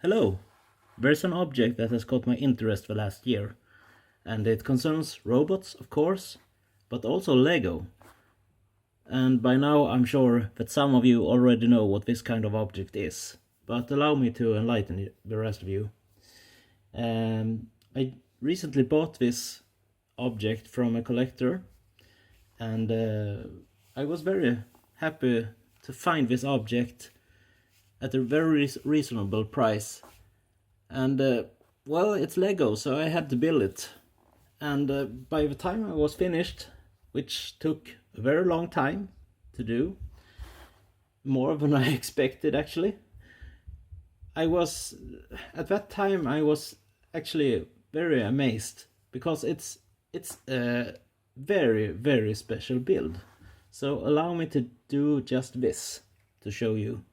Hello! There's an object that has caught my interest the last year, and it concerns robots, of course, but also Lego. And by now I'm sure that some of you already know what this kind of object is, but allow me to enlighten the rest of you. I recently bought this object from a collector, and I was very happy to find this object at a very reasonable price. And well, it's Lego, so I had to build it. And by the time I was finished, which took a very long time to do, more than I expected actually, at that time I was actually very amazed, because it's a very special build. So allow me to do just this to show you.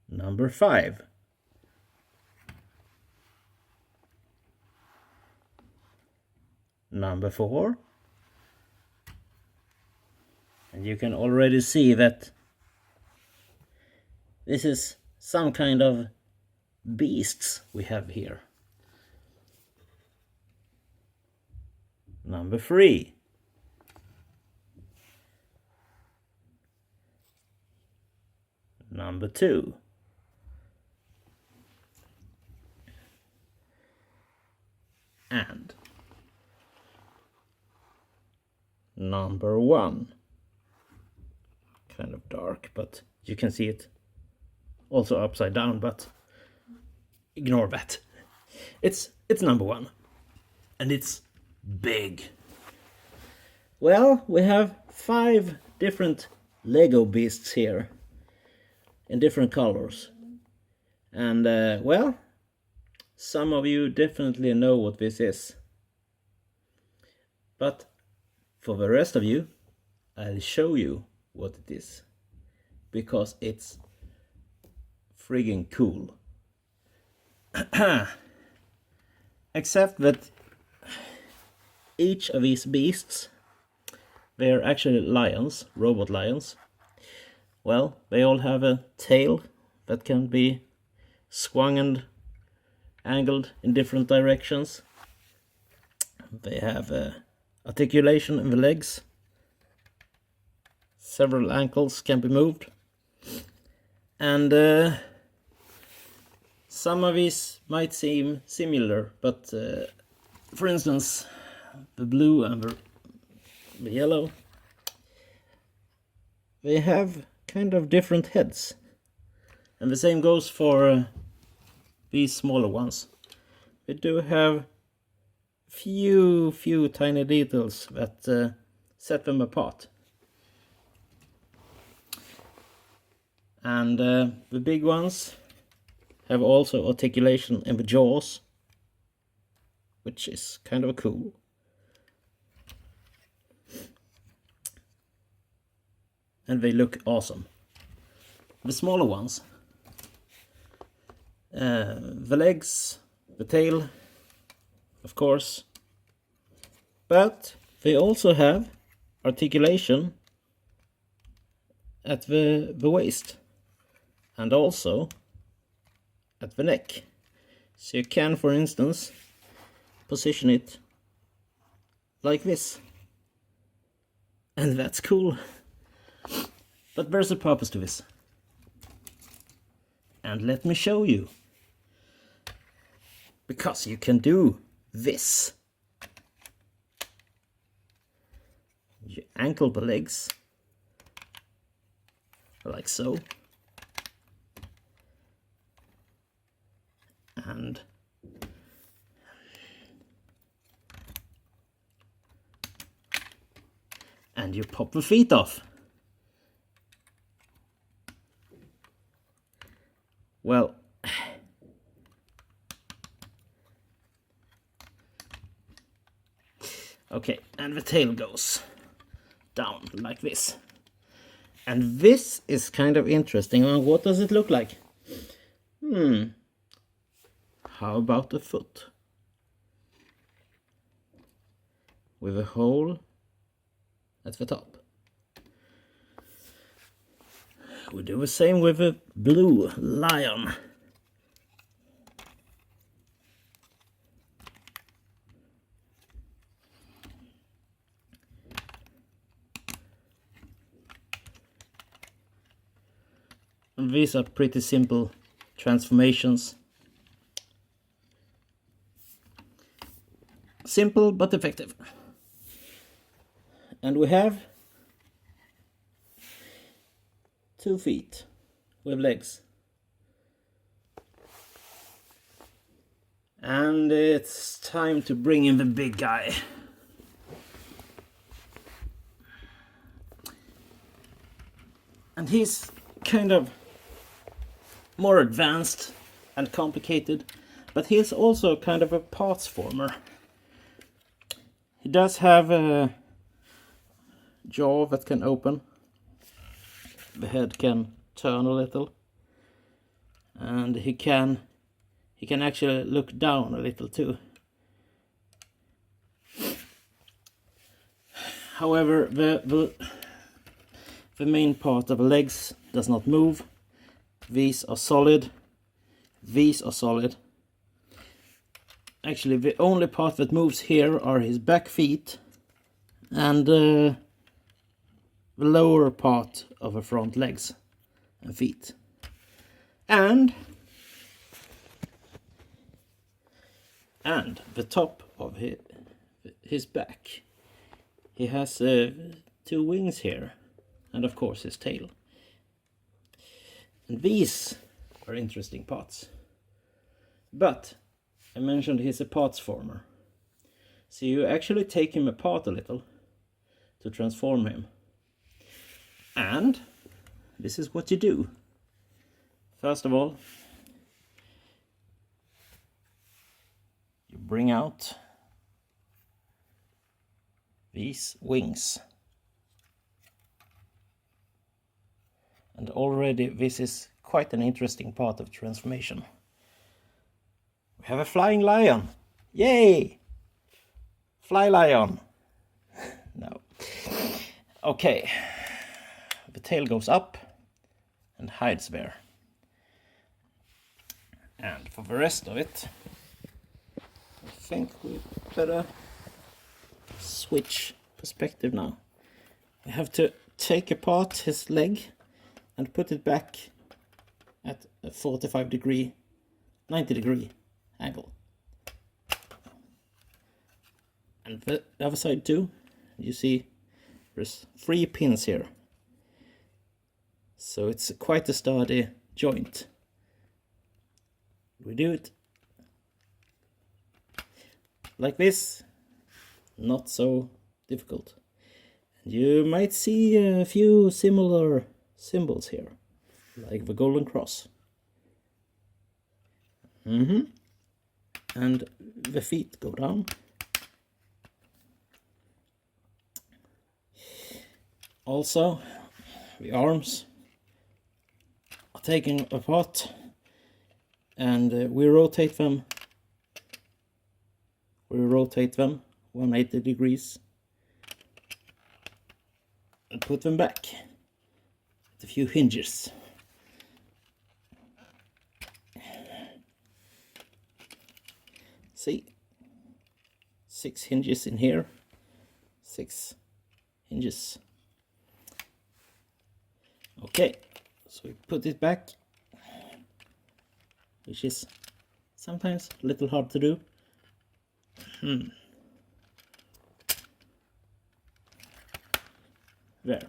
Number 5. Number 4. And you can already see that this is some kind of beasts we have here. Number 3. Number 2. And number 1. Kind of dark, but you can see it also upside down, but ignore that. It's number 1, and it's big. Well, we have 5 different Lego beasts here in different colors, and well, some of you definitely know what this is, but for the rest of you, I'll show you what it is, because it's friggin' cool. Except that each of these beasts, they are actually lions, robot lions. Well, they all have a tail that can be swung and angled in different directions. They have articulation in the legs. Several ankles can be moved. And some of these might seem similar, but for instance, the blue and the yellow, they have kind of different heads. And the same goes for these smaller ones. They do have few tiny details that set them apart. And the big ones have also articulation in the jaws, which is kind of cool. And they look awesome. The smaller ones, the legs, the tail, of course, but they also have articulation at the waist, and also at the neck. So you can, for instance, position it like this. And that's cool. But there's a purpose to this. And let me show you. Because you can do this. You ankle the legs like so. And you pop the feet off. Well, okay, and the tail goes down like this. And this is kind of interesting. What does it look like? How about the foot? With a hole at the top. We do the same with a blue lion. And these are pretty simple transformations. Simple but effective. And we have 2 feet with legs. And it's time to bring in the big guy. And he's kind of more advanced and complicated, but he's also kind of a parts former. He does have a jaw that can open. The head can turn a little, and he can actually look down a little too. However, the main part of the legs does not move. These are solid. These are solid. Actually, the only part that moves here are his back feet and the lower part of the front legs and feet. And the top of his back. He has 2 wings here, and of course his tail. And these are interesting parts. But I mentioned he's a parts former. So you actually take him apart a little to transform him. And this is what you do. First of all, you bring out these wings. And already this is quite an interesting part of transformation. We have a flying lion. Yay! Fly lion. No. Okay. The tail goes up and hides there. And for the rest of it, I think we better switch perspective now. We have to take apart his leg and put it back at a 90 degree angle. And the other side too, you see there's 3 pins here. So it's quite a sturdy joint. We do it like this, not so difficult. And you might see a few similar symbols here, like the golden cross. And the feet go down. Also, the arms are taken apart, and we rotate them. We rotate them 180 degrees and put them back. A few hinges. See, 6 hinges in here, 6 hinges. Okay, so we put it back, which is sometimes a little hard to do. There.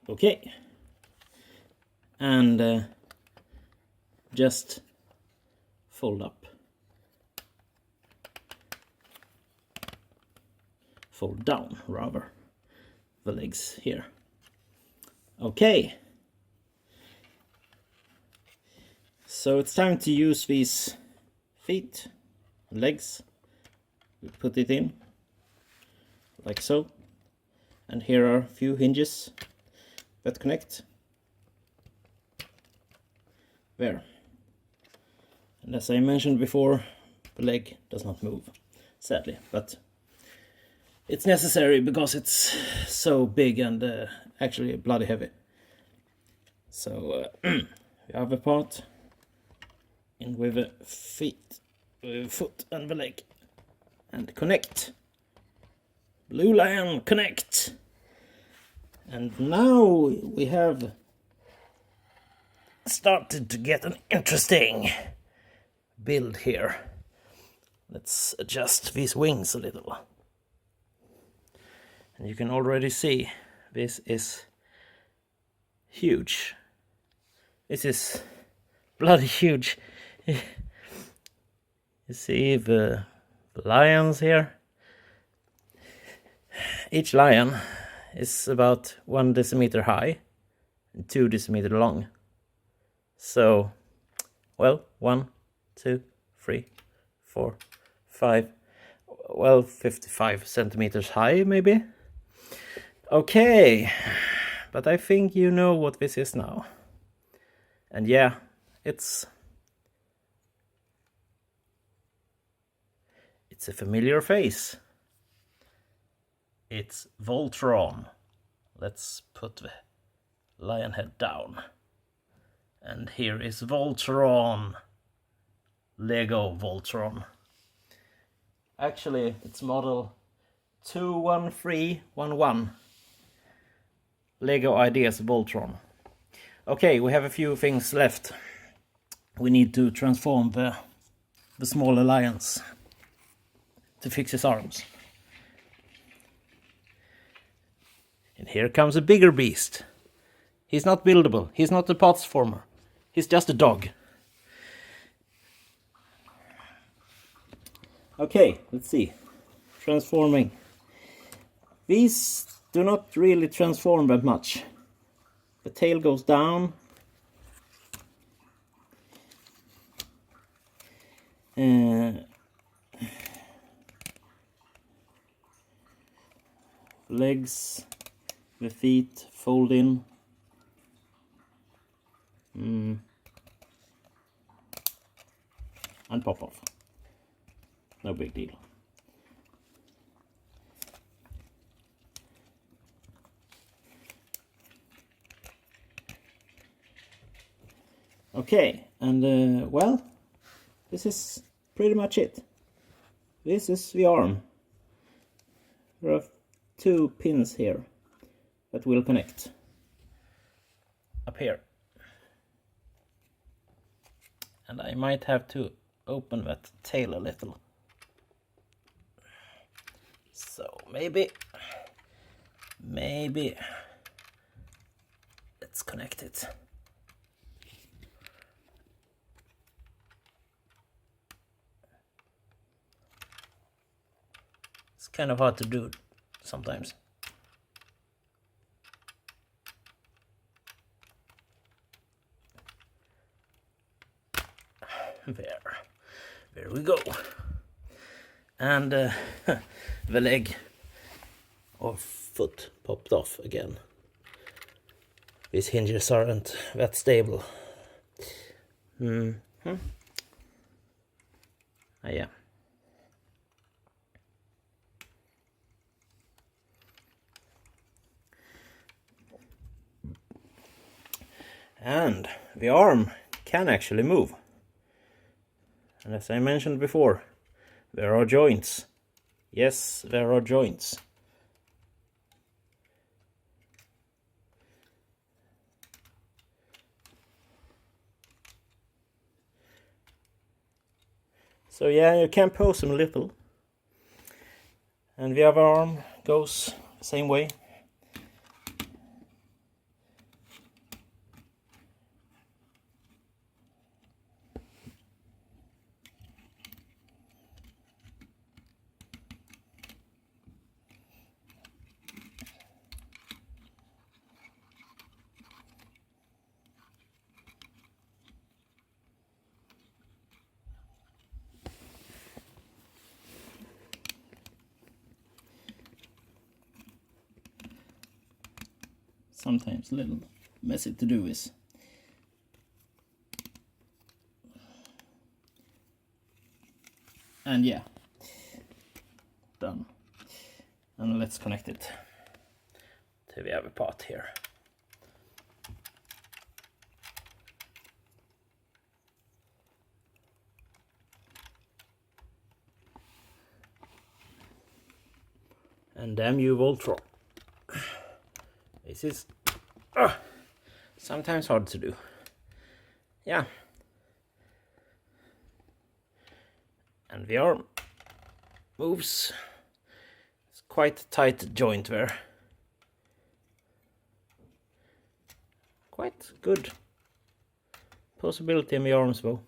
Okay, and just fold up, fold down rather, the legs here. Okay, so it's time to use these feet, legs. We put it in like so, and here are a few hinges that connect there. And as I mentioned before, the leg does not move, sadly, but it's necessary because it's so big and actually bloody heavy. So we have a part in with the feet, foot and the leg, and connect. Blue lion, connect. And now we have started to get an interesting build here. Let's adjust these wings a little. And you can already see this is huge. This is bloody huge. You see the lions here. Each lion is about 1 decimeter high and 2 decimeter long. So, well, 1, 2, 3, 4, 5, well, 55 centimeters high, maybe. Okay, but I think you know what this is now. And yeah, it's a familiar face. It's Voltron. Let's put the lion head down. And here is Voltron. Lego Voltron. Actually, it's model 21311. Lego Ideas Voltron. Okay, we have a few things left. We need to transform the smaller lions to fix his arms. And here comes a bigger beast. He's not buildable. He's not a parts former. He's just a dog. Okay, let's see. Transforming. These do not really transform that much. The tail goes down. Legs, the feet fold in. And pop off. No big deal. Okay, and well, this is pretty much it. This is the arm. There are 2 pins here that will connect up here. And I might have to open that tail a little. So maybe let's connect it. It's kind of hard to do sometimes. There we go. And the leg or foot popped off again. These hinges aren't that stable. Yeah. And the arm can actually move. And as I mentioned before, there are joints. Yes, there are joints. So yeah, you can pose them a little. And the other arm goes the same way. Sometimes a little messy to do this. And yeah, done. And let's connect it to the other part here. And damn you, Voltron. This is sometimes hard to do. Yeah. And the arm moves. It's quite a tight joint there. Quite good possibility in the arms though.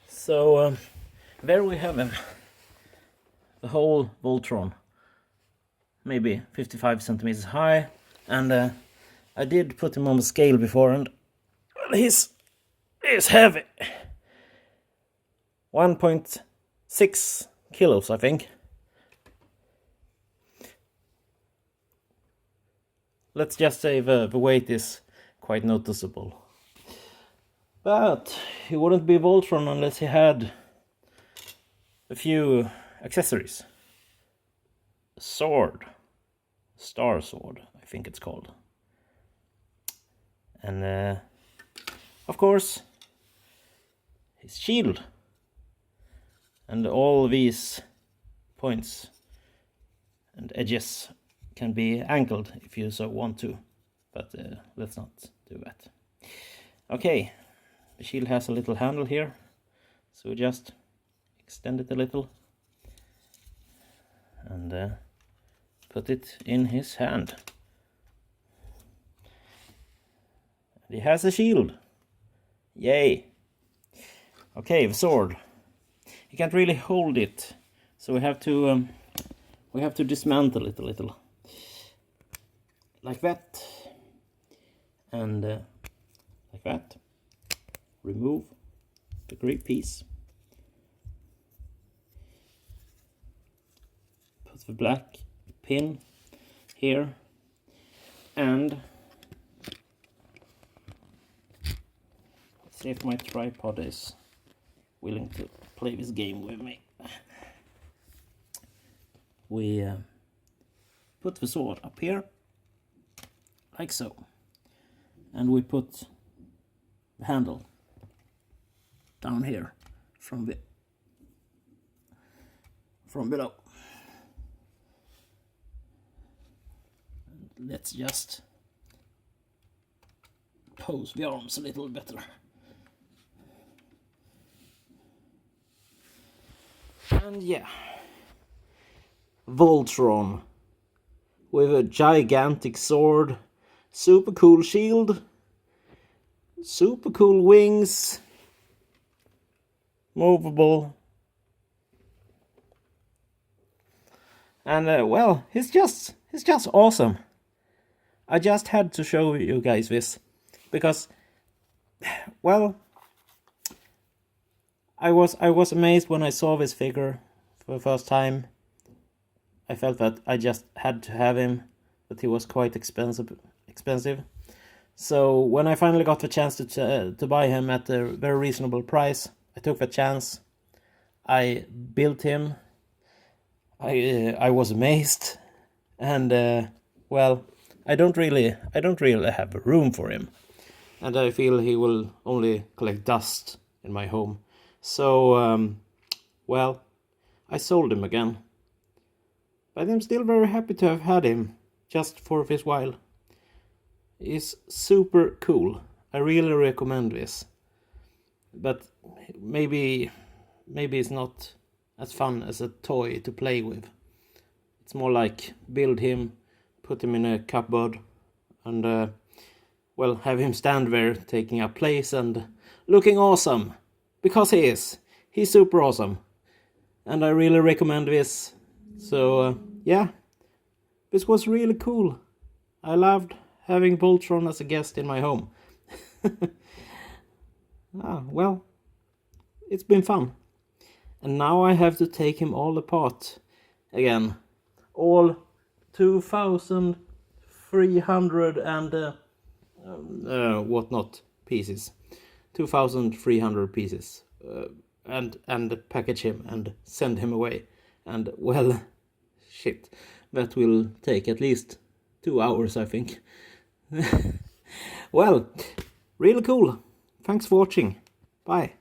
So there we have him. The whole Voltron. Maybe 55 centimeters high. And I did put him on the scale before, and well, he's heavy. 1.6 kilos, I think. Let's just say the weight is quite noticeable. But he wouldn't be Voltron unless he had a few accessories. A sword. Star sword, I think it's called. And of course, his shield. And all these points and edges can be angled if you so want to, but let's not do that. Okay, the shield has a little handle here, so just extend it a little and put it in his hand. And he has a shield. Yay! Okay, the sword. You can't really hold it, so we have to dismantle it a little. Like that, and like that. Remove the grip piece. Put the black pin here, and let's see if my tripod is willing to play this game with me. We put the sword up here. Like so, and we put the handle down here from below. And let's just pose the arms a little better. And yeah, Voltron with a gigantic sword. Super cool shield, super cool wings, movable, and well, he's just awesome. I just had to show you guys this because, well, I was amazed when I saw this figure for the first time. I felt that I just had to have him, but he was quite expensive. So when I finally got the chance to buy him at a very reasonable price, I took the chance. I built him. I was amazed, and well, I don't really have room for him, and I feel he will only collect dust in my home. So well, I sold him again, but I'm still very happy to have had him just for this while. Is super cool. I really recommend this. But maybe it's not as fun as a toy to play with. It's more like build him, put him in a cupboard, and well, have him stand there taking up place and looking awesome. Because he is. He's super awesome. And I really recommend this. So yeah, this was really cool. I loved having Voltron as a guest in my home. Well, it's been fun. And now I have to take him all apart again. All 2,300 and whatnot pieces. 2,300 pieces. And package him and send him away. And well, shit, that will take at least 2 hours, I think. Well, really cool. Thanks for watching. Bye.